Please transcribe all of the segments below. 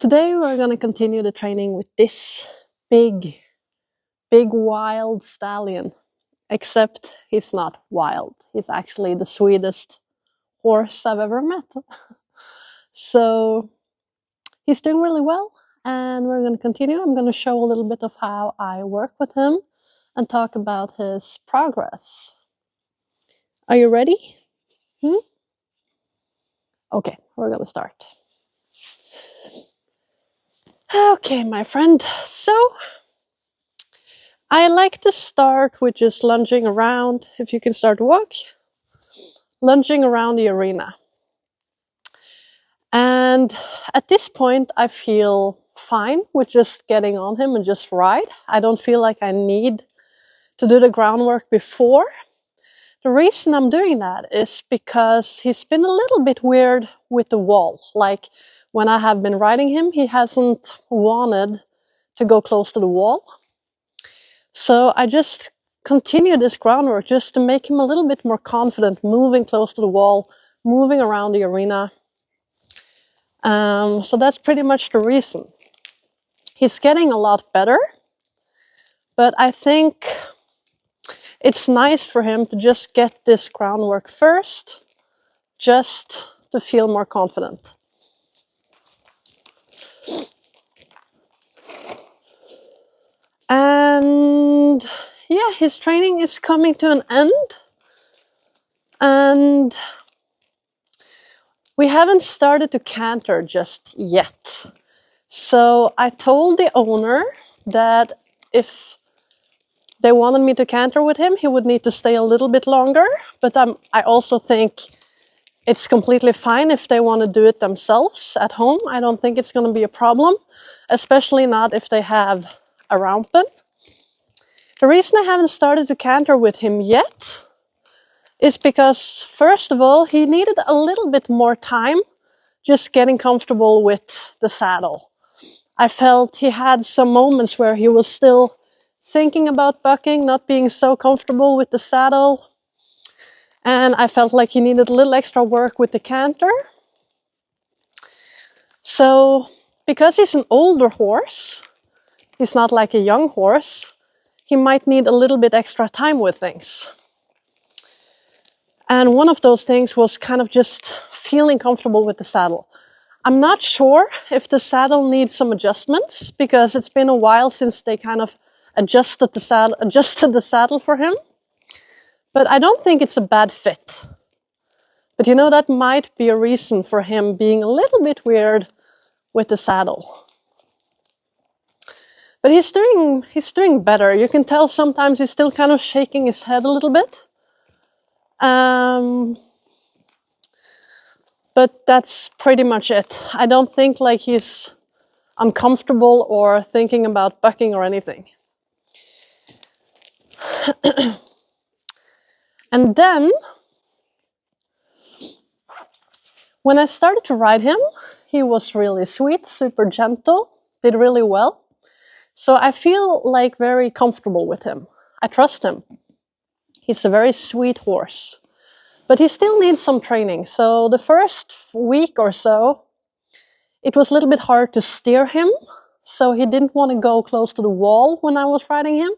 Today we're going to continue the training with this big wild stallion, except he's not wild. He's actually the sweetest horse I've ever met. So he's doing really well, and we're going to continue. I'm going to show a little bit of how I work with him and talk about his progress. Are you ready? Okay, we're going to start. Okay, my friend. So I like to start with just lunging around. If you can start to walk, lunging around the arena. And at this point, I feel fine with just getting on him and just ride. I don't feel like I need to do the groundwork before. The reason I'm doing that is because he's been a little bit weird with the wall. Like when I have been riding him, he hasn't wanted to go close to the wall. So I just continue this groundwork just to make him a little bit more confident, moving close to the wall, moving around the arena. So that's pretty much the reason. He's getting a lot better, but I think it's nice for him to just get this groundwork first, just to feel more confident. And yeah, his training is coming to an end, and we haven't started to canter just yet. So I told the owner that if they wanted me to canter with him, he would need to stay a little bit longer. But I also think it's completely fine if they want to do it themselves at home. I don't think it's going to be a problem, especially not if they have a roundpen. The reason I haven't started to canter with him yet is because, first of all, he needed a little bit more time just getting comfortable with the saddle. I felt he had some moments where he was still thinking about bucking, not being so comfortable with the saddle. And I felt like he needed a little extra work with the canter. So, because he's an older horse, he's not like a young horse, he might need a little bit extra time with things. And one of those things was kind of just feeling comfortable with the saddle. I'm not sure if the saddle needs some adjustments, because it's been a while since they kind of adjusted the saddle for him. But I don't think it's a bad fit. But you know, that might be a reason for him being a little bit weird with the saddle. But he's doing better. You can tell sometimes he's still kind of shaking his head a little bit. But that's pretty much it. I don't think like he's uncomfortable or thinking about bucking or anything. And then, when I started to ride him, he was really sweet, super gentle, did really well. So I feel like very comfortable with him. I trust him. He's a very sweet horse. But he still needs some training. So the first week or so, it was a little bit hard to steer him. So he didn't want to go close to the wall when I was riding him.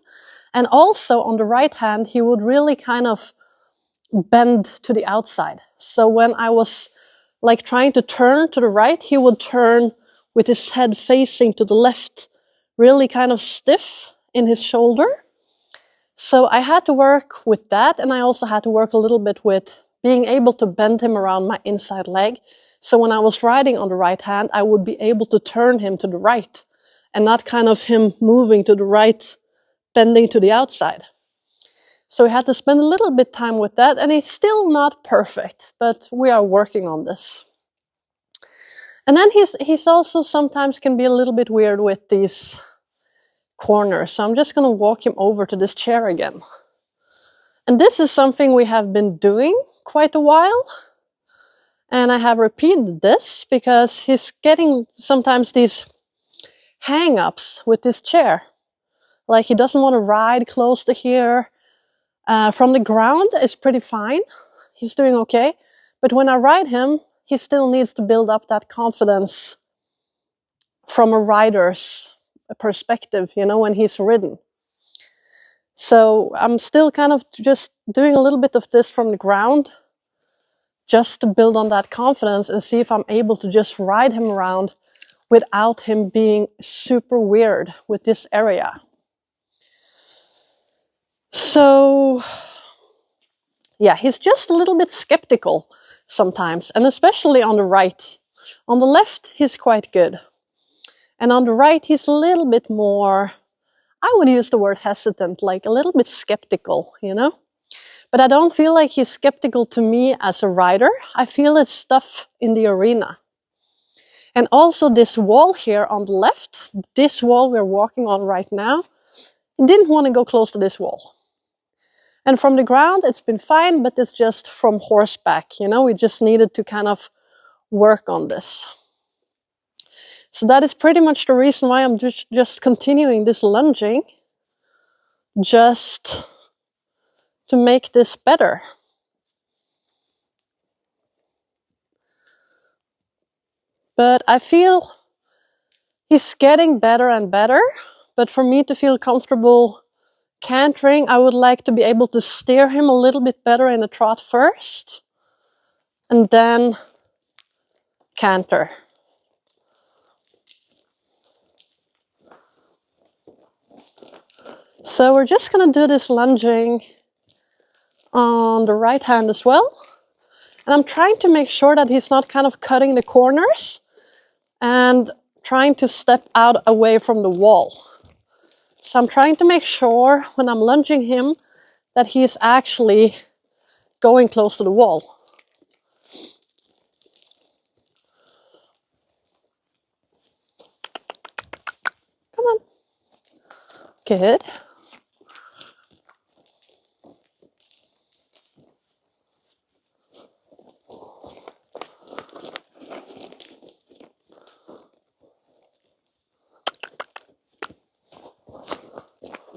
And also on the right hand, he would really kind of bend to the outside. So when I was like trying to turn to the right, he would turn with his head facing to the left, really kind of stiff in his shoulder. So I had to work with that, and I also had to work a little bit with being able to bend him around my inside leg. So when I was riding on the right hand, I would be able to turn him to the right, and not kind of him moving to the right, bending to the outside. So we had to spend a little bit time with that, and it's still not perfect, but we are working on this. And then he's also sometimes can be a little bit weird with these corners. So I'm just going to walk him over to this chair again. And this is something we have been doing quite a while. And I have repeated this because he's getting sometimes these hang-ups with this chair. Like he doesn't want to ride close to here. From the ground, it's pretty fine. He's doing okay. But when I ride him, he still needs to build up that confidence from a rider's perspective, you know, when he's ridden. So I'm still kind of just doing a little bit of this from the ground, just to build on that confidence and see if I'm able to just ride him around without him being super weird with this area. So yeah, he's just a little bit skeptical sometimes, and especially on the right. On the left, he's quite good. And on the right, he's a little bit more, I would use the word hesitant, like a little bit skeptical, you know? But I don't feel like he's skeptical to me as a rider. I feel it's stuff in the arena. And also this wall here on the left, this wall we're walking on right now, he didn't want to go close to this wall. And from the ground, it's been fine, but it's just from horseback, you know, we just needed to kind of work on this. So that is pretty much the reason why I'm just continuing this lunging, just to make this better. But I feel he's getting better and better, but for me to feel comfortable cantering, I would like to be able to steer him a little bit better in a trot first, and then canter. So we're just going to do this lunging on the right hand as well. And I'm trying to make sure that he's not kind of cutting the corners and trying to step out away from the wall. So I'm trying to make sure when I'm lunging him that he's actually going close to the wall. Come on. Good.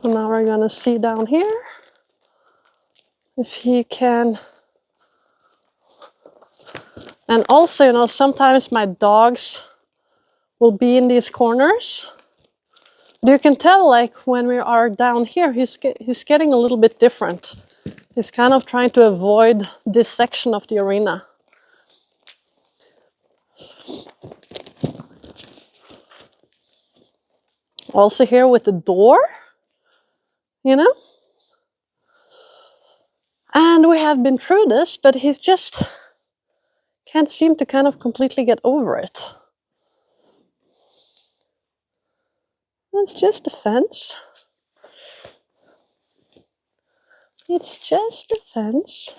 And now we're going to see down here if he can. And also, you know, sometimes my dogs will be in these corners. You can tell, like, when we are down here, he's getting a little bit different. He's kind of trying to avoid this section of the arena. Also here with the door, you know. And we have been through this, but he's just can't seem to kind of completely get over it. It's just a fence. It's just a fence.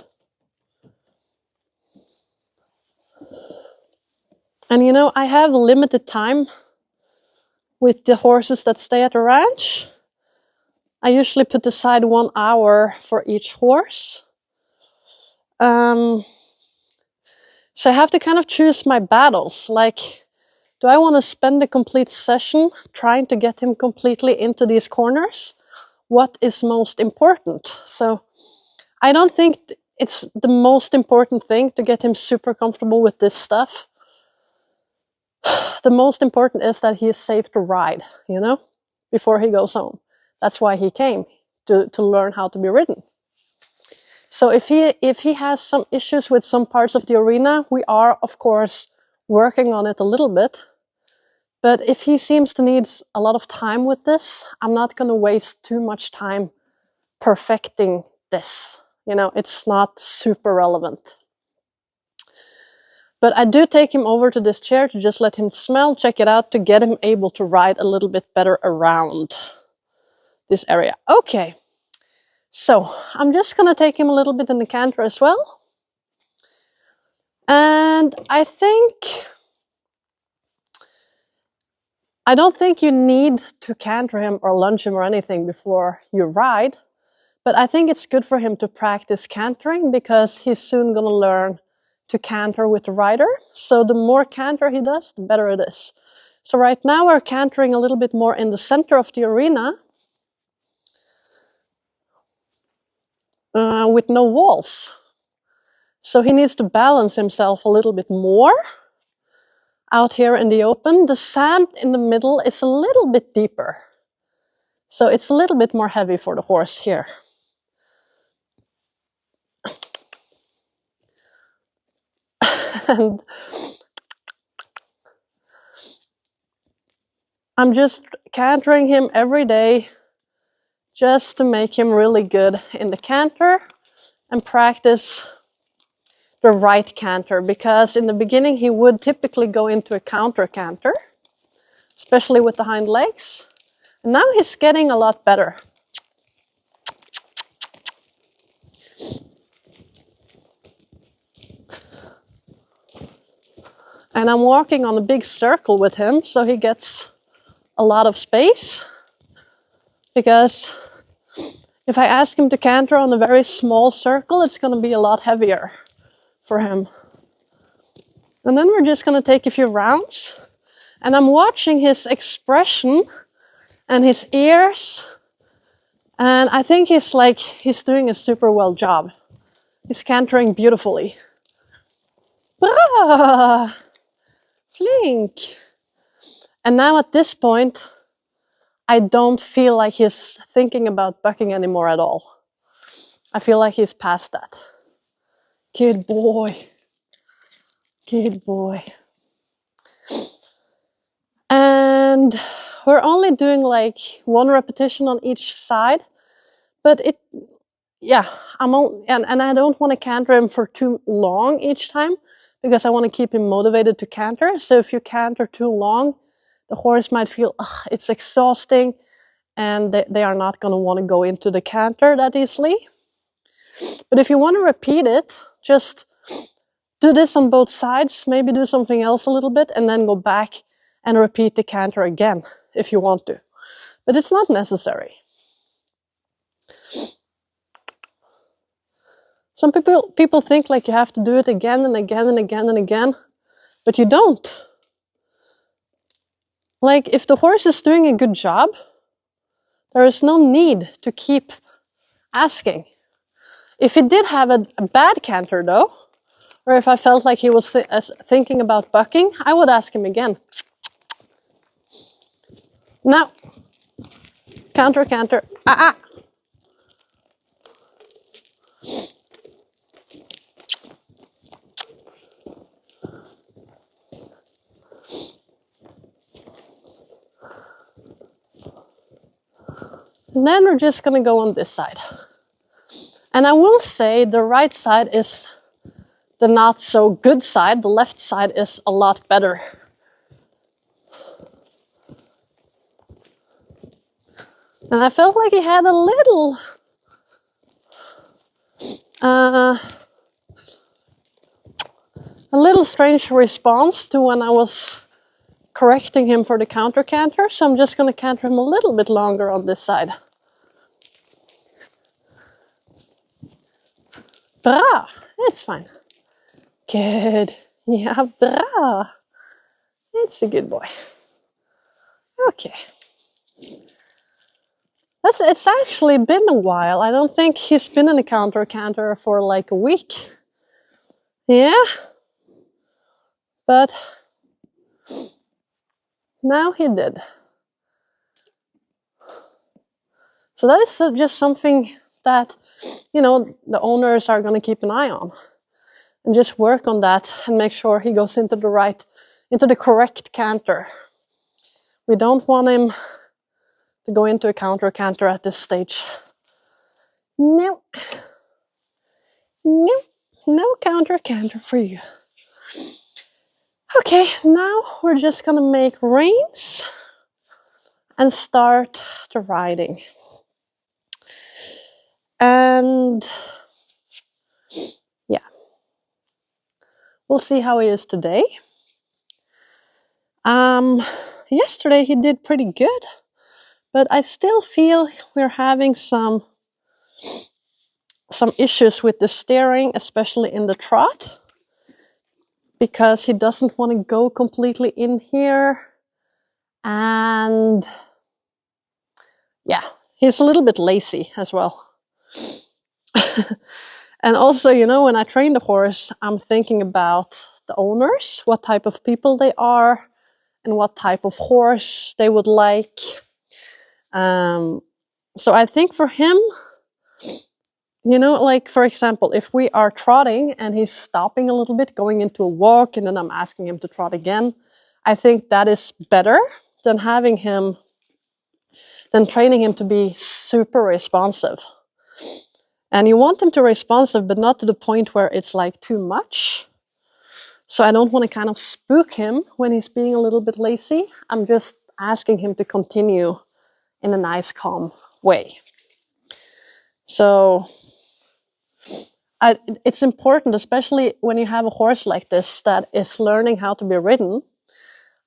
And you know, I have limited time with the horses that stay at the ranch. I usually put aside 1 hour for each horse. So I have to kind of choose my battles. Like, do I want to spend a complete session trying to get him completely into these corners? What is most important? So I don't think it's the most important thing to get him super comfortable with this stuff. The most important is that he is safe to ride, you know, before he goes home. That's why he came, to learn how to be ridden. So if he has some issues with some parts of the arena, we are, of course, working on it a little bit. But if he seems to need a lot of time with this, I'm not going to waste too much time perfecting this. You know, it's not super relevant. But I do take him over to this chair to just let him smell, check it out, to get him able to ride a little bit better around this area. Okay, so I'm just going to take him a little bit in the canter as well. And I don't think you need to canter him or lunge him or anything before you ride. But I think it's good for him to practice cantering, because he's soon going to learn to canter with the rider. So the more canter he does, the better it is. So right now we're cantering a little bit more in the center of the arena with no walls. So he needs to balance himself a little bit more. out here in the open. The sand in the middle is a little bit deeper. So it's a little bit more heavy for the horse here. And I'm just cantering him every day just to make him really good in the canter and practice the right canter, because in the beginning he would typically go into a counter canter, especially with the hind legs. And now he's getting a lot better. And I'm walking on a big circle with him, so he gets a lot of space. Because if I ask him to canter on a very small circle, it's going to be a lot heavier for him. And then we're just going to take a few rounds. And I'm watching his expression and his ears. And I think he's doing a super well job. He's cantering beautifully. Ah, flink. And now at this point, I don't feel like he's thinking about bucking anymore at all. I feel like he's past that. Good boy. Good boy. And we're only doing like 1 repetition on each side. But and I don't want to canter him for too long each time, because I want to keep him motivated to canter. So if you canter too long, the horse might feel, it's exhausting, and they are not going to want to go into the canter that easily. But if you want to repeat it, just do this on both sides, maybe do something else a little bit, and then go back and repeat the canter again if you want to. But it's not necessary. Some people think like you have to do it again and again and again and again, but you don't. Like, if the horse is doing a good job, there is no need to keep asking. If he did have a bad canter though, or if I felt like he was thinking about bucking, I would ask him again. Now, canter, canter, And then we're just going to go on this side. And I will say the right side is the not so good side. The left side is a lot better. And I felt like he had a little strange response to when I was correcting him for the counter canter, so I'm just going to canter him a little bit longer on this side. Bra! It's fine. Good. Yeah, bra! It's a good boy. Okay. It's actually been a while. I don't think he's been in a counter canter for like a week. Yeah. But now he did. So that is just something that, the owners are going to keep an eye on. And just work on that and make sure he goes into the correct canter. We don't want him to go into a counter canter at this stage. No. No. No counter canter for you. Okay, now we're just going to make reins and start the riding. And yeah, we'll see how he is today. Yesterday he did pretty good, but I still feel we're having some issues with the steering, especially in the trot, because he doesn't want to go completely in here. And yeah, he's a little bit lazy as well. And also, when I train the horse, I'm thinking about the owners, what type of people they are, and what type of horse they would like. So I think for him, you know, like for example, if we are trotting and he's stopping a little bit, going into a walk, and then I'm asking him to trot again, I think that is better than training him to be super responsive. And you want him to be responsive, but not to the point where it's like too much. So I don't want to kind of spook him when he's being a little bit lazy. I'm just asking him to continue in a nice, calm way. So it's important, especially when you have a horse like this that is learning how to be ridden.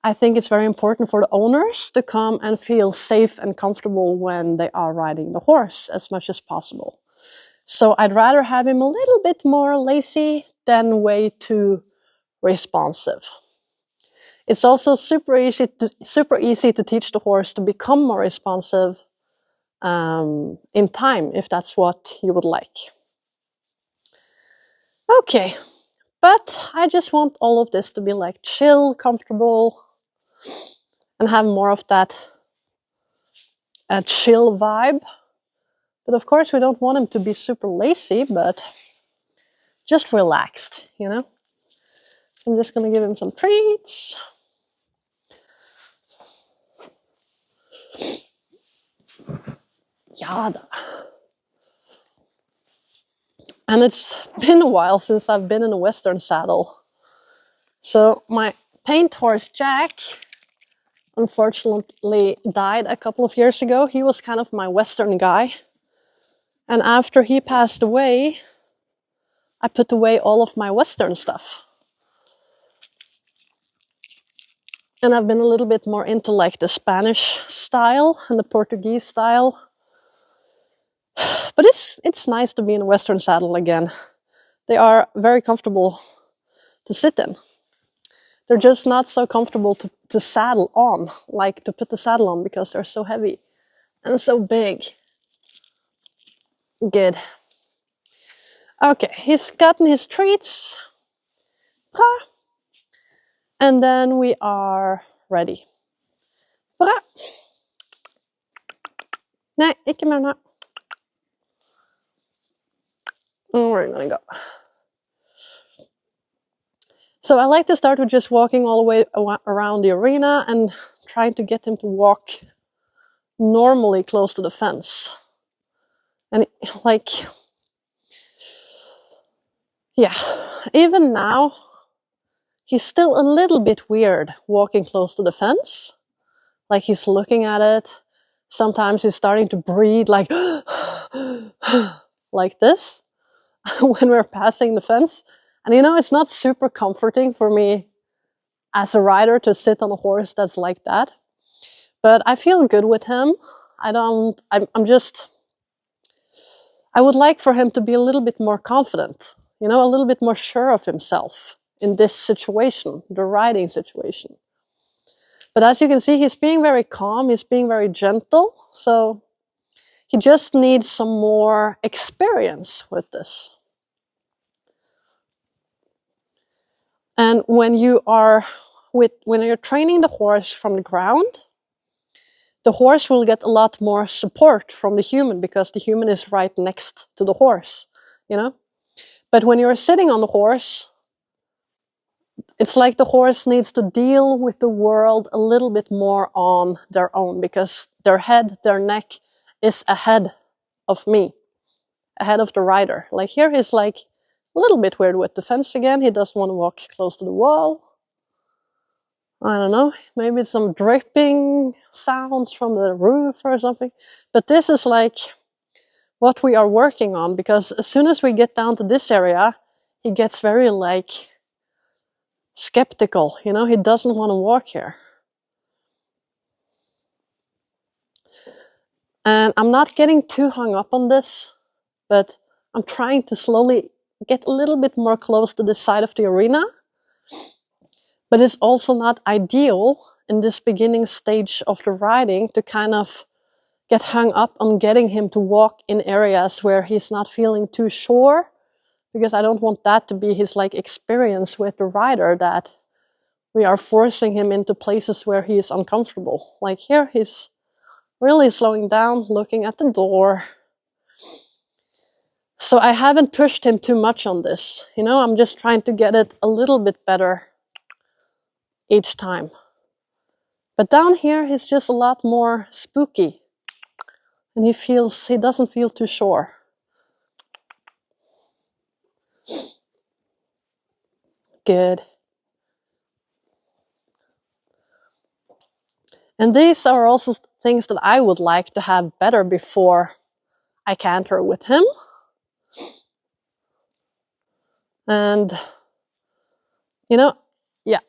I think it's very important for the owners to come and feel safe and comfortable when they are riding the horse as much as possible. So I'd rather have him a little bit more lazy than way too responsive. It's also super easy to teach the horse to become more responsive in time, if that's what you would like. Okay, but I just want all of this to be like chill, comfortable, and have more of that chill vibe. But of course, we don't want him to be super lazy, but just relaxed, you know? So I'm just gonna give him some treats. Yada. And it's been a while since I've been in a Western saddle. So my paint horse, Jack, unfortunately died a couple of years ago. He was kind of my Western guy. And after he passed away, I put away all of my Western stuff. And I've been a little bit more into like the Spanish style and the Portuguese style. But it's nice to be in a Western saddle again. They are very comfortable to sit in. They're just not so comfortable to saddle on, like to put the saddle on, because they're so heavy and so big. Good. Okay, he's gotten his treats. And then we are ready. Bra. Nee, ikke mer nå. We're gonna go. So I like to start with just walking all the way around the arena and trying to get him to walk normally close to the fence. And like, yeah, even now, he's still a little bit weird walking close to the fence. Like he's looking at it. Sometimes he's starting to breathe like, like this when we're passing the fence. And you know, it's not super comforting for me as a rider to sit on a horse that's like that. But I feel good with him. I would like for him to be a little bit more confident, you know, a little bit more sure of himself in this situation, the riding situation. But as you can see, he's being very calm, he's being very gentle, so he just needs some more experience with this. And when you're training the horse from the ground, the horse will get a lot more support from the human because the human is right next to the horse, you know? But when you're sitting on the horse, it's like the horse needs to deal with the world a little bit more on their own because their head, their neck is ahead of me, ahead of the rider. Like here he's like a little bit weird with the fence again. He doesn't want to walk close to the wall. I don't know, maybe it's some dripping sounds from the roof or something. But this is like what we are working on, because as soon as we get down to this area, he gets very like skeptical, you know, he doesn't want to walk here. And I'm not getting too hung up on this, but I'm trying to slowly get a little bit more close to this side of the arena. But it's also not ideal in this beginning stage of the riding to kind of get hung up on getting him to walk in areas where he's not feeling too sure, because I don't want that to be his like experience with the rider, that we are forcing him into places where he is uncomfortable. Like here, he's really slowing down, looking at the door. So I haven't pushed him too much on this. You know, I'm just trying to get it a little bit better each time. But down here, he's just a lot more spooky. And he doesn't feel too sure. Good. And these are also things that I would like to have better before I canter with him. And, you know, yeah,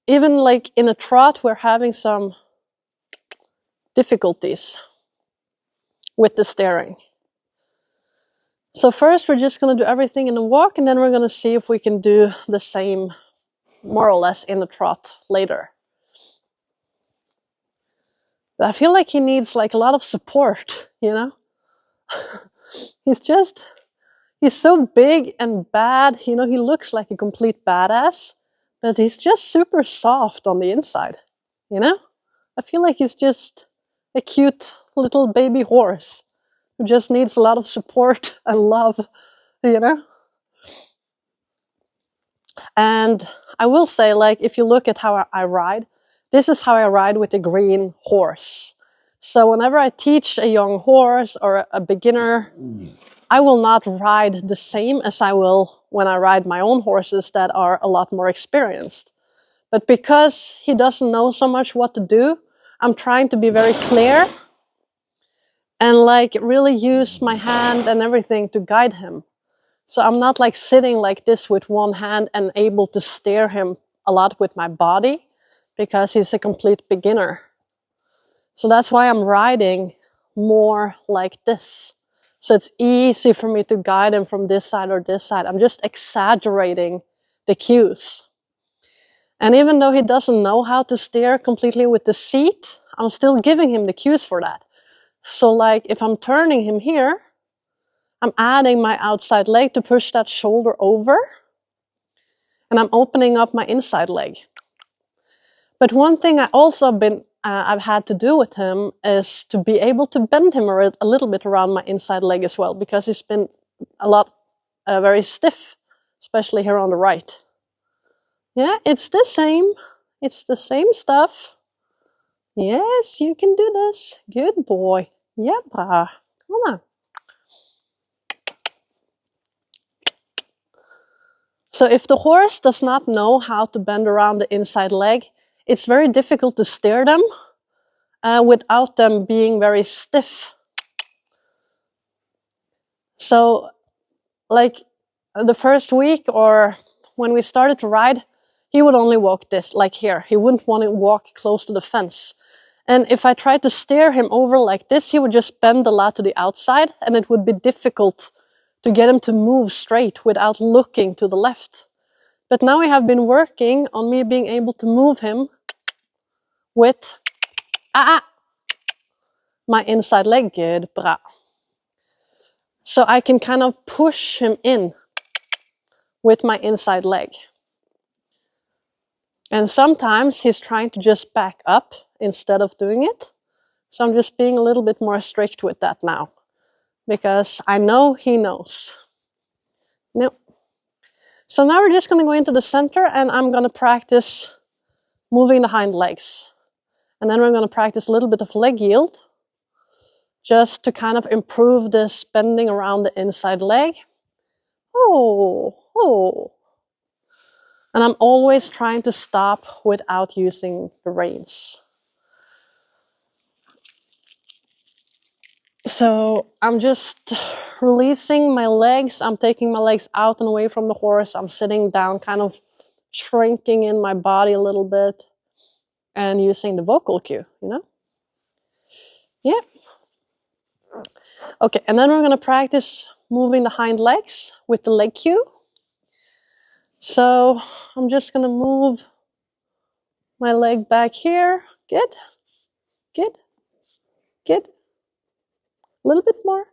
even like in a trot, we're having some difficulties with the steering. So first we're just going to do everything in the walk, and then we're going to see if we can do the same more or less in the trot later. But I feel like he needs like a lot of support, you know? He's so big and bad, you know, he looks like a complete badass, but he's just super soft on the inside, you know? I feel like he's just a cute little baby horse who just needs a lot of support and love, you know? And I will say, like, if you look at how I ride, this is how I ride with a green horse. So whenever I teach a young horse or a beginner, I will not ride the same as I will when I ride my own horses that are a lot more experienced. But because he doesn't know so much what to do, I'm trying to be very clear and like really use my hand and everything to guide him. So I'm not like sitting like this with one hand and able to steer him a lot with my body because he's a complete beginner. So that's why I'm riding more like this. So it's easy for me to guide him from this side or this side. I'm just exaggerating the cues. And even though he doesn't know how to steer completely with the seat, I'm still giving him the cues for that. So like if I'm turning him here, I'm adding my outside leg to push that shoulder over, and I'm opening up my inside leg. But one thing I've had to do with him is to be able to bend him a little bit around my inside leg as well, because he's been very stiff, especially here on the right. Yeah, it's the same. It's the same stuff. Yes, you can do this. Good boy. Yeah, come on. So if the horse does not know how to bend around the inside leg, it's very difficult to steer them without them being very stiff. So like the first week or when we started to ride, he would only walk this, like here. He wouldn't want to walk close to the fence. And if I tried to steer him over like this, he would just bend a lot to the outside, and it would be difficult to get him to move straight without looking to the left. But now we have been working on me being able to move him with my inside leg. Good, bra. So I can kind of push him in with my inside leg. And sometimes he's trying to just back up instead of doing it. So I'm just being a little bit more strict with that now, because I know he knows. No. So now we're just going to go into the center, and I'm going to practice moving the hind legs. And then we're going to practice a little bit of leg yield, just to kind of improve this bending around the inside leg. Oh. And I'm always trying to stop without using the reins. So I'm just releasing my legs. I'm taking my legs out and away from the horse. I'm sitting down, kind of shrinking in my body a little bit and using the vocal cue, you know? Yeah. Okay, and then we're going to practice moving the hind legs with the leg cue. So I'm just going to move my leg back here. Good. A little bit more.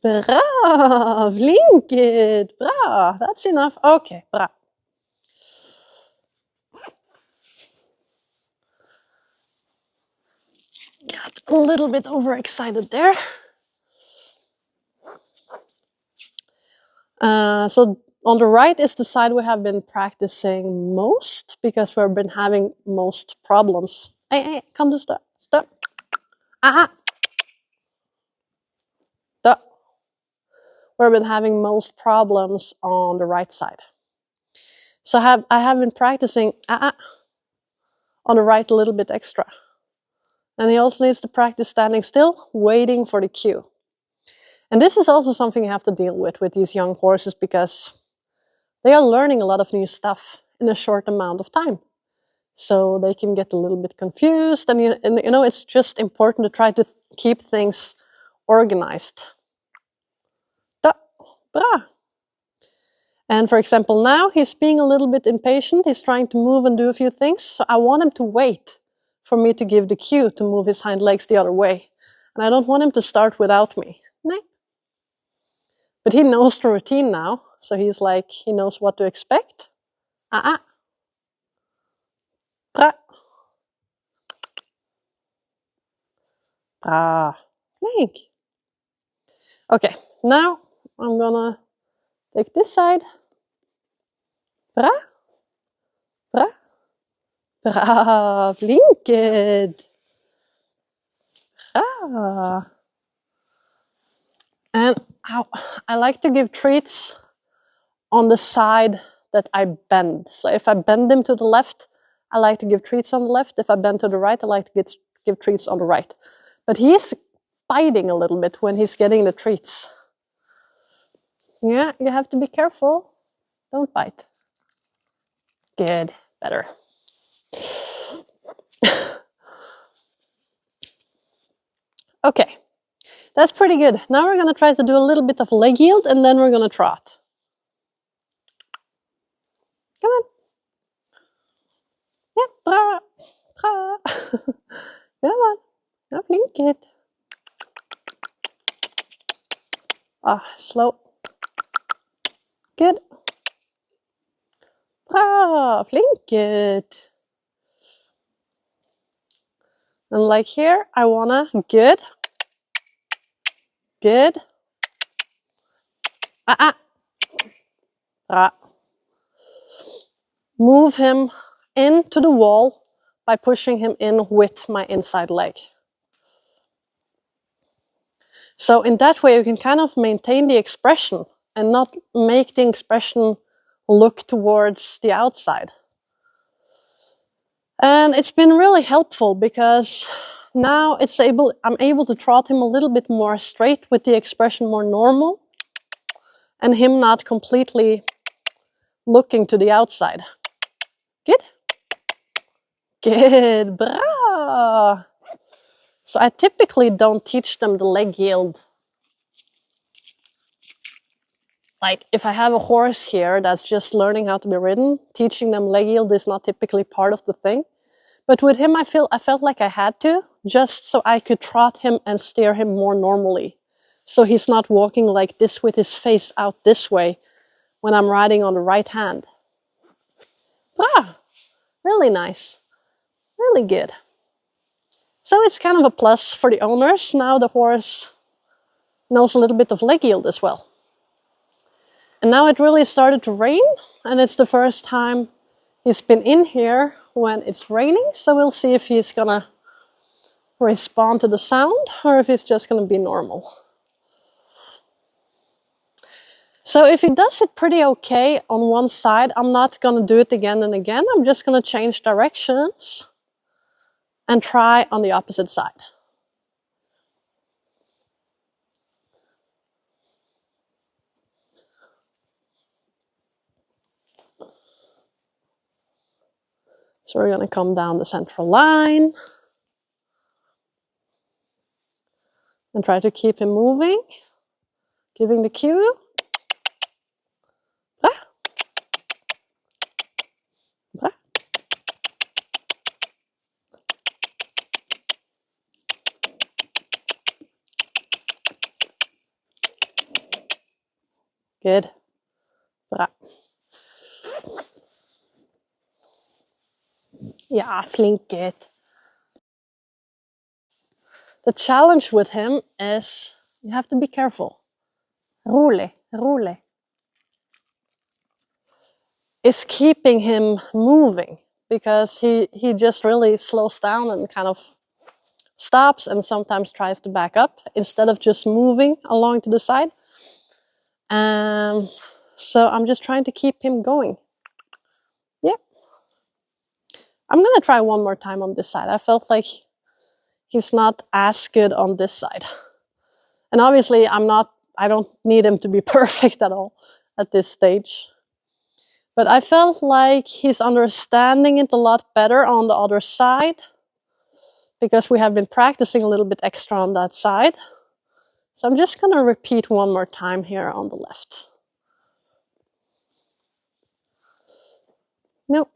Bra, blink it. Bra, that's enough. Okay, bra. Got a little bit overexcited there. So on the right is the side we have been practicing most because we've been having most problems. Hey, come to stop. Stop. Aha. Stop. We've been having most problems on the right side. So I have been practicing on the right a little bit extra. And he also needs to practice standing still, waiting for the cue. And this is also something you have to deal with these young horses because they are learning a lot of new stuff in a short amount of time. So they can get a little bit confused. And you know, it's just important to try to keep things organized. Da, bra. And for example, now he's being a little bit impatient. He's trying to move and do a few things. So I want him to wait for me to give the cue to move his hind legs the other way. And I don't want him to start without me. No. But he knows the routine now. So he's like, he knows what to expect. Bra. Bra. Blink. Okay, now I'm gonna take this side. Bra. Bra. Bra. Blink it. Bra. And I like to give treats on the side that I bend. So if I bend him to the left, I like to give treats on the left. If I bend to the right, I like to give treats on the right. But he's biting a little bit when he's getting the treats. Yeah, you have to be careful. Don't bite. Good, better. Okay, that's pretty good. Now we're gonna try to do a little bit of leg yield and then we're gonna trot. Come on. Yeah, bra, bra. Come on, now blink it. Slow. Good. Bra, blink it. And like here, I wanna, good. Good. Bra. Move him into the wall by pushing him in with my inside leg. So in that way, you can kind of maintain the expression and not make the expression look towards the outside. And it's been really helpful because now I'm able to trot him a little bit more straight with the expression more normal and him not completely looking to the outside. Good? Good, bra! So I typically don't teach them the leg yield. Like if I have a horse here that's just learning how to be ridden, teaching them leg yield is not typically part of the thing. But with him, I felt like I had to, just so I could trot him and steer him more normally. So he's not walking like this with his face out this way when I'm riding on the right hand. Really nice. Really good. So it's kind of a plus for the owners. Now the horse knows a little bit of leg yield as well. And now it really started to rain, and it's the first time he's been in here when it's raining, so we'll see if he's gonna respond to the sound or if it's just gonna be normal. So if he does it pretty okay on one side, I'm not gonna do it again and again. I'm just gonna change directions and try on the opposite side. So we're gonna come down the central line and try to keep him moving, giving the cue. Good. Bra. Ja, flinket. The challenge with him is you have to be careful. Rolig, rolig. Is keeping him moving, because he just really slows down and kind of stops and sometimes tries to back up instead of just moving along to the side. So I'm just trying to keep him going. Yeah. I'm gonna try one more time on this side. I felt like he's not as good on this side. And obviously I don't need him to be perfect at all at this stage. But I felt like he's understanding it a lot better on the other side, because we have been practicing a little bit extra on that side. So I'm just gonna repeat one more time here on the left. No.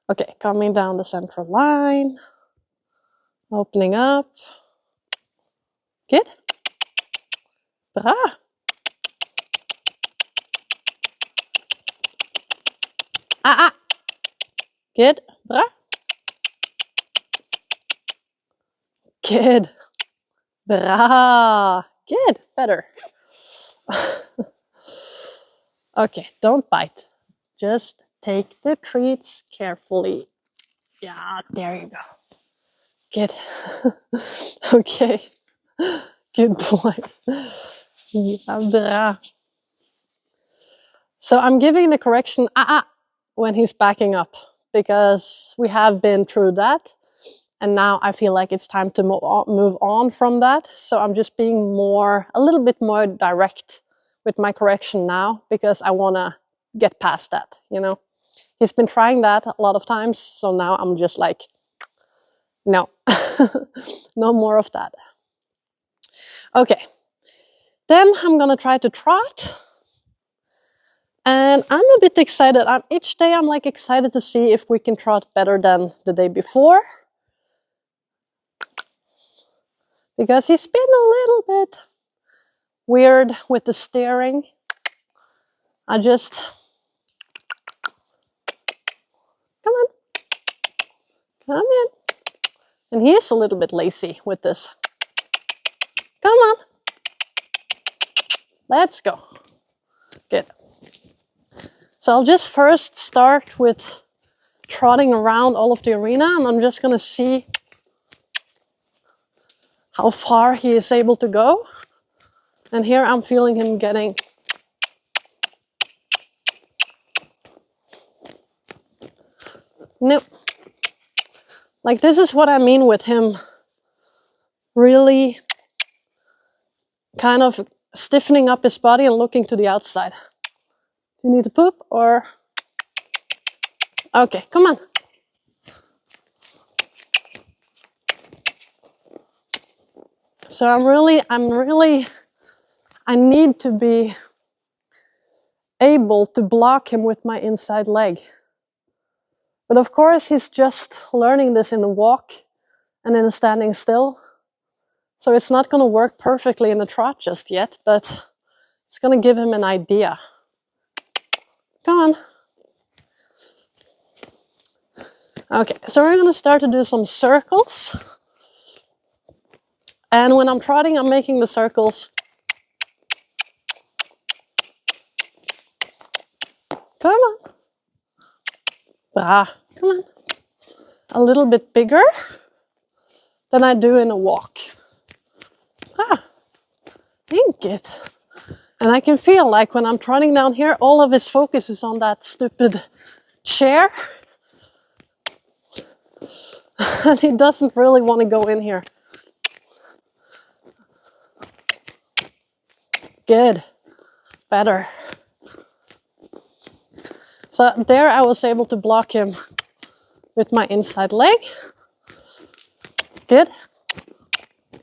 Okay, coming down the central line. Opening up. Good. Bra. Ah. Good. Bra. Good. Bra. Good. Better. Okay, don't bite. Just take the treats carefully. Yeah, there you go. Good. Okay. Good boy. Yeah, bra. So I'm giving the correction when he's backing up, because we have been through that. And now I feel like it's time to move on from that. So I'm just being a little bit more direct with my correction now, because I want to get past that, you know. He's been trying that a lot of times. So now I'm just like, no, no more of that. Okay. Then I'm going to try to trot. And I'm a bit excited. Each day I'm like excited to see if we can trot better than the day before. Because he's been a little bit weird with the steering. Come on. Come in. And he is a little bit lazy with this. Come on. Let's go. Good. So I'll just first start with trotting around all of the arena, and I'm just going to see how far he is able to go. And here I'm feeling him getting no. Like, this is what I mean with him really kind of stiffening up his body and looking to the outside. Do you need to poop or? Okay, come on. So I need to be able to block him with my inside leg. But of course, he's just learning this in a walk and in a standing still. So it's not going to work perfectly in a trot just yet, but it's going to give him an idea. Come on. Okay, so we're going to start to do some circles. And when I'm trotting, I'm making the circles. Come on. Bra. Come on. A little bit bigger than I do in a walk. Think it. And I can feel like when I'm trotting down here, all of his focus is on that stupid chair. And he doesn't really want to go in here. Good. Better. So there I was able to block him with my inside leg. Good.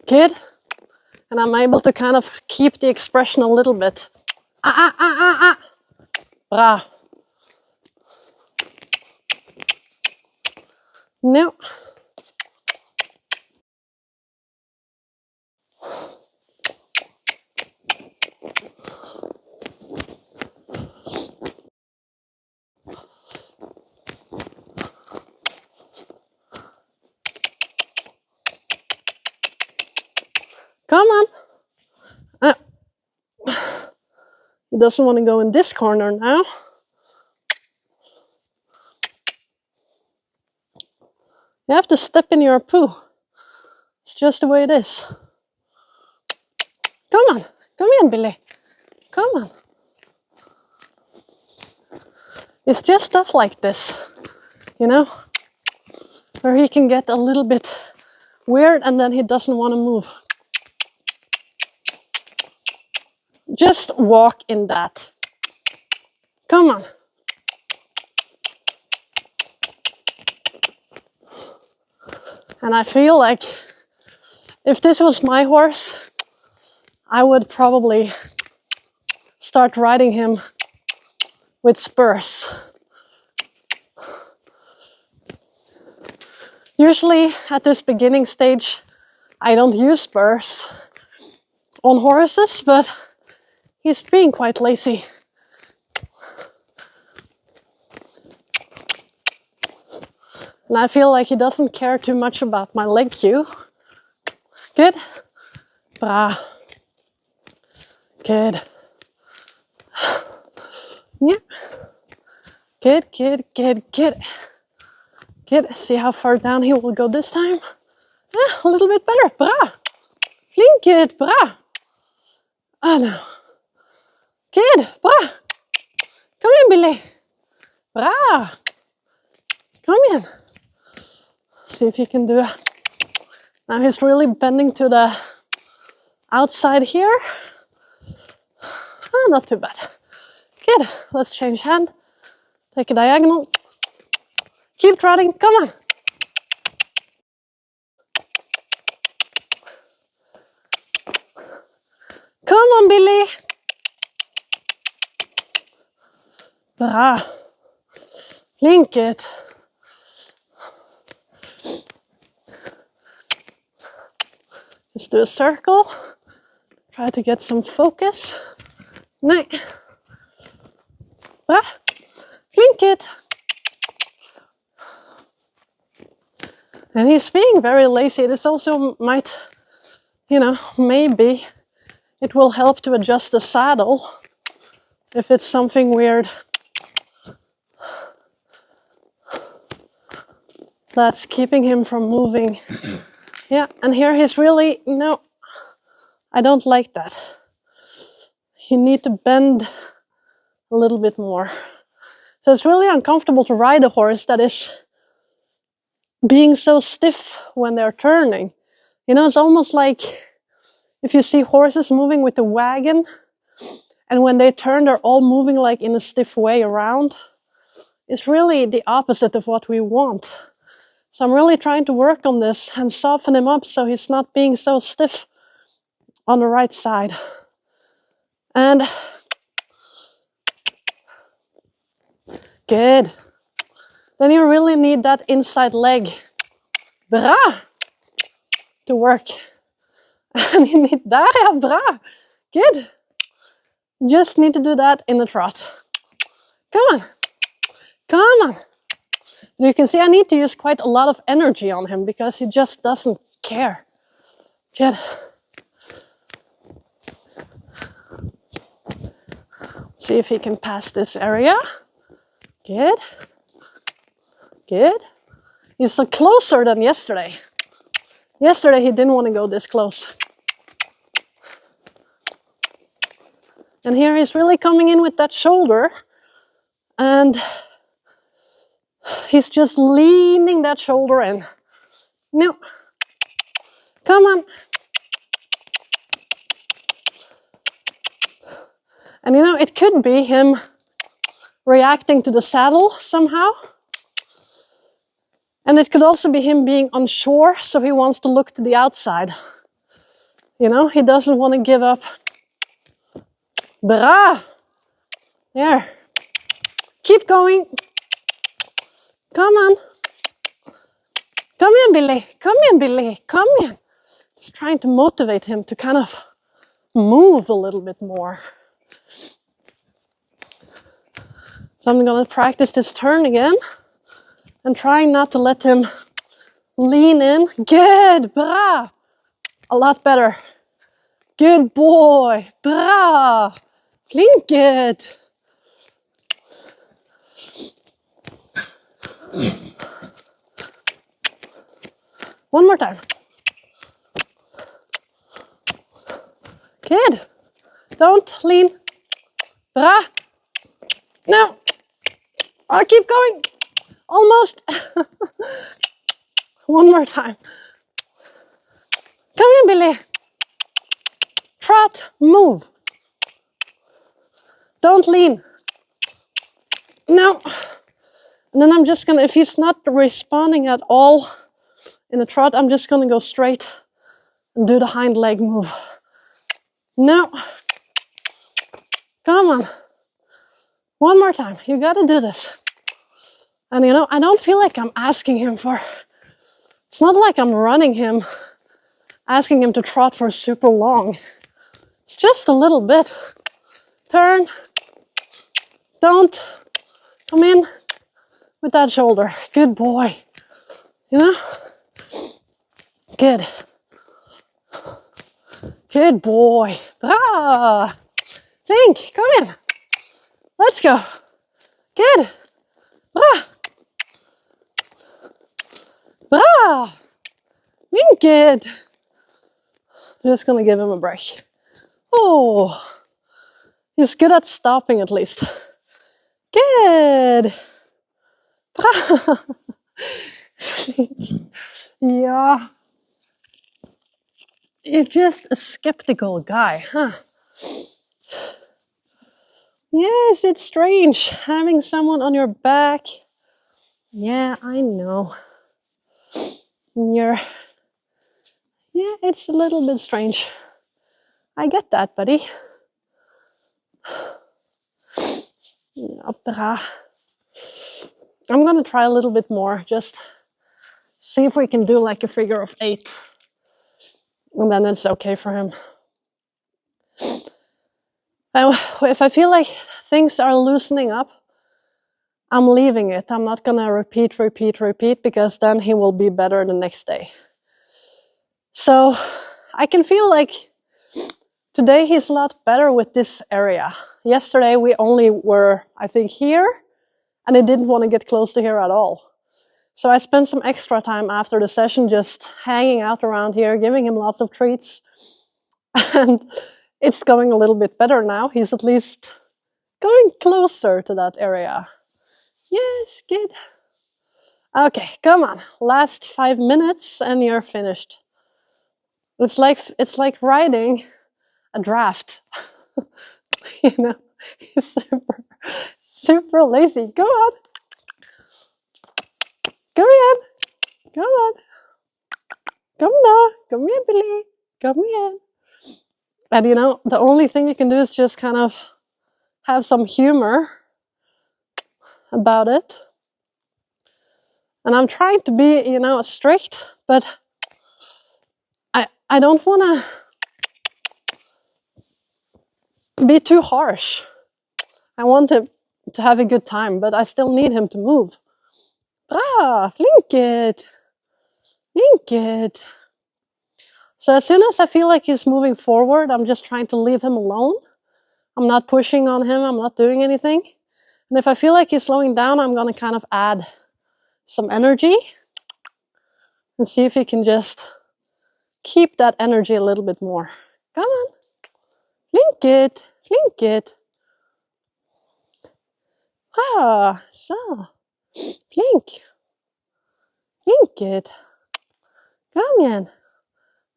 Good. And I'm able to kind of keep the expression a little bit. Bra. No. Come on. He doesn't want to go in this corner now. You have to step in your poo. It's just the way it is. Come on. Come in, Billy. Come on. It's just stuff like this, you know, where he can get a little bit weird and then he doesn't want to move. Just walk in that. Come on. And I feel like if this was my horse, I would probably start riding him with spurs. Usually at this beginning stage, I don't use spurs on horses, but he's being quite lazy. And I feel like he doesn't care too much about my leg cue. Good. Bra. Good. Yeah. Good, good, good, good. Good. See how far down he will go this time? Yeah, a little bit better. Bra. Flink, bra. Oh no. Good. Bra. Come in, Billy. Bra. Come in. See if you can do it. Now he's really bending to the outside here. Oh, not too bad. Good. Let's change hand. Take a diagonal. Keep trotting. Come on. Come on, Billy. Bra. Link it. Just do a circle. Try to get some focus. No. Bra. Link it. And he's being very lazy. This also might, you know, maybe it will help to adjust the saddle if it's something weird that's keeping him from moving. Yeah, and here he's really, no, I don't like that. You need to bend a little bit more. So it's really uncomfortable to ride a horse that is being so stiff when they're turning. You know, it's almost like if you see horses moving with the wagon, and when they turn, they're all moving like in a stiff way around. It's really the opposite of what we want. So I'm really trying to work on this and soften him up so he's not being so stiff on the right side. And good. Then you really need that inside leg, bra, to work. And you need that, bra. Good. You just need to do that in the trot. Come on. Come on. You can see I need to use quite a lot of energy on him because he just doesn't care. Good. See if he can pass this area. Good. Good. He's closer than yesterday. Yesterday he didn't want to go this close. And here he's really coming in with that shoulder. And he's just leaning that shoulder in. No. Come on. And you know, it could be him reacting to the saddle somehow. And it could also be him being unsure, so he wants to look to the outside. You know, he doesn't want to give up. Bra! There. Keep going. Come on. Come in, Billy. Come in, Billy. Come in. Just trying to motivate him to kind of move a little bit more. So I'm going to practice this turn again. And trying not to let him lean in. Good. Bra. A lot better. Good boy. Bra. Klingt good. One more time. Good. Don't lean. Bra. No. I'll keep going. Almost. One more time. Come in, Billy. Trot. Move. Don't lean. No. And then I'm just gonna, if he's not responding at all in the trot, I'm just gonna go straight and do the hind leg move. No. Come on. One more time. You gotta do this. And you know, I don't feel like I'm asking him for, it's not like I'm running him, asking him to trot for super long. It's just a little bit. Turn. Don't come in with that shoulder. Good boy. You know? Good. Good boy. Bra. Link, come in. Let's go. Good. Bra. Bra. Link, good. I'm just gonna give him a break. Oh, he's good at stopping at least. Good. Bra. Yeah. You're just a skeptical guy, huh? Yes, it's strange having someone on your back. Yeah, I know. Yeah, it's a little bit strange. I get that, buddy. Yeah, I'm gonna try a little bit more, just see if we can do like a figure of 8. And then it's okay for him. And if I feel like things are loosening up, I'm leaving it. I'm not gonna repeat, because then he will be better the next day. So I can feel like today he's a lot better with this area. Yesterday we only were, I think, here, and he didn't want to get close to here at all. So I spent some extra time after the session just hanging out around here, giving him lots of treats. And it's going a little bit better now. He's at least going closer to that area. Yes, good. Okay, come on. Last 5 minutes and you're finished. It's like riding a draft. You know, he's super lazy. Go on. Come in. Come on. Come on. Come here, Billy. Come in. And you know, the only thing you can do is just kind of have some humor about it. And I'm trying to be, you know, strict, but I don't want to be too harsh. I want him to have a good time, but I still need him to move. Ah, blink it. Blink it. So as soon as I feel like he's moving forward, I'm just trying to leave him alone. I'm not pushing on him. I'm not doing anything. And if I feel like he's slowing down, I'm going to kind of add some energy and see if he can just keep that energy a little bit more. Come on. Blink it. Blink it. Ah, so. Blink. Blink it. Come in.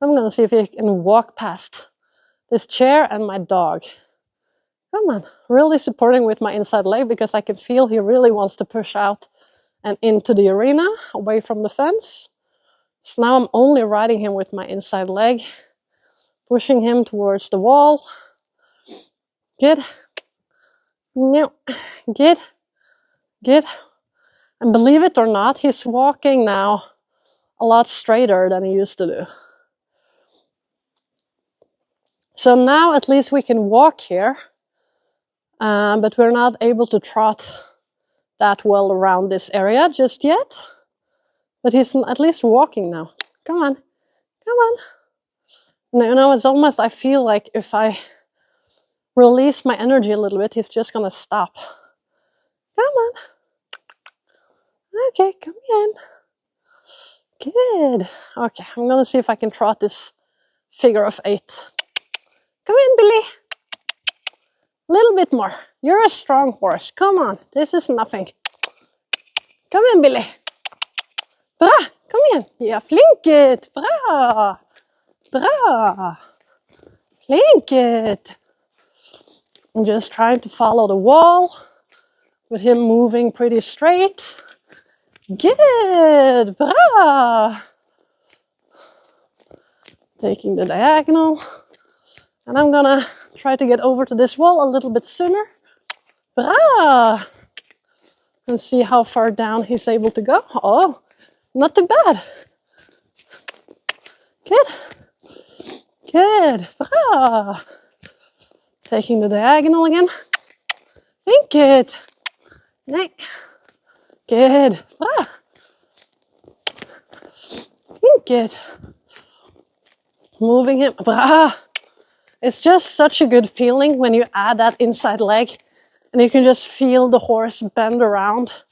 I'm going to see if he can walk past this chair and my dog. Come on. Really supporting with my inside leg because I can feel he really wants to push out and into the arena, away from the fence. So now I'm only riding him with my inside leg, pushing him towards the wall. Good. No. Good. Good. And believe it or not, he's walking now a lot straighter than he used to do. So now at least we can walk here, but we're not able to trot that well around this area just yet. But he's at least walking now. Come on. Come on. You know, it's almost, I feel like if I release my energy a little bit, he's just gonna stop. Come on. Okay, come in. Good. Okay, I'm gonna see if I can trot this figure of 8. Come in, Billy. A little bit more. You're a strong horse. Come on. This is nothing. Come in, Billy. Bra. Kom igen. Ja, flinket. Bra. Bra. Flinket. I'm just trying to follow the wall with him moving pretty straight. Good. Bra. Taking the diagonal. And I'm gonna try to get over to this wall a little bit sooner. Bra. And see how far down he's able to go. Oh, not too bad. Good. Good. Bra. Taking the diagonal again. Good. Nee. Good. Bra. Good. Moving him. Bra. It's just such a good feeling when you add that inside leg and you can just feel the horse bend around.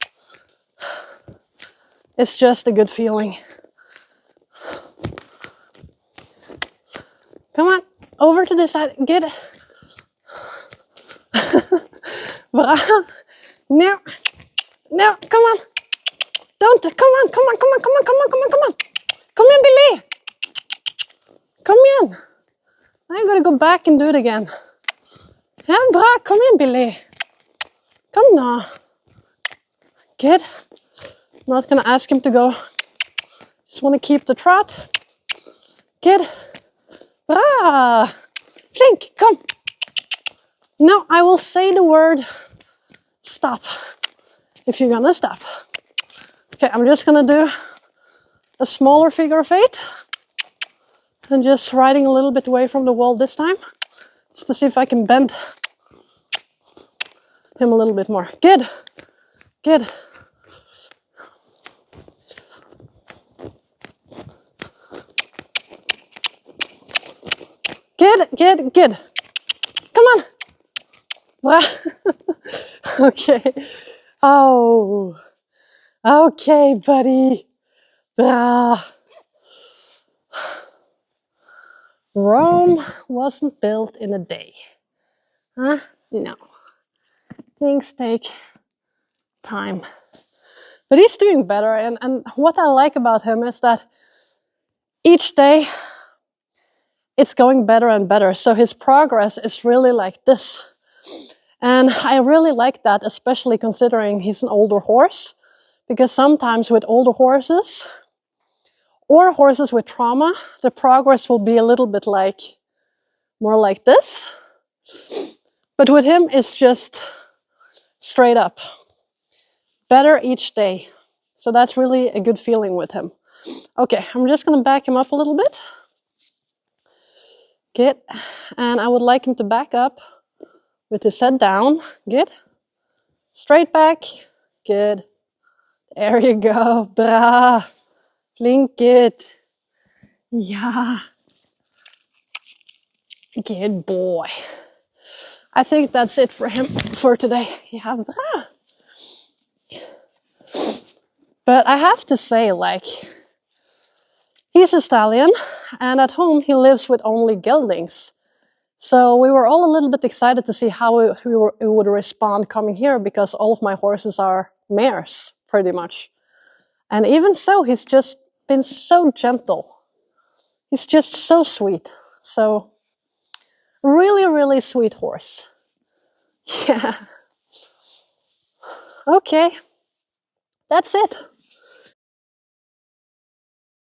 It's just a good feeling. Come on, over to this side. Get it. Bra. No. No, come on. Don't. Come on, come on, come on, come on, come on, come on, come on. Come in, Billy. Come in. Now you gotta go back and do it again. Yeah, bra. Come in, Billy. Come now. Good. I'm not gonna ask him to go. Just want to keep the trot. Good. Bra. Flink. Come. No, I will say the word stop if you're gonna stop. Okay, I'm just gonna do a smaller figure of 8 and just riding a little bit away from the wall this time, just to see if I can bend him a little bit more. Good. Good. Good, good, good. Come on. Bra. Okay. Oh. Okay, buddy. Bra. Rome wasn't built in a day. Huh? No. Things take time. But he's doing better, and what I like about him is that each day it's going better and better. So his progress is really like this. And I really like that, especially considering he's an older horse, because sometimes with older horses or horses with trauma, the progress will be a little bit like, more like this. But with him, it's just straight up. Better each day. So that's really a good feeling with him. Okay, I'm just gonna back him up a little bit. Good. And I would like him to back up with his head down. Good. Straight back. Good. There you go. Bra. Blink it. Yeah. Good boy. I think that's it for him for today. Yeah. Bra. But I have to say, like, he's a stallion, and at home he lives with only geldings. So we were all a little bit excited to see how he would respond coming here, because all of my horses are mares, pretty much. And even so, he's just been so gentle. He's just so sweet. So, really, really sweet horse. Yeah. Okay. That's it.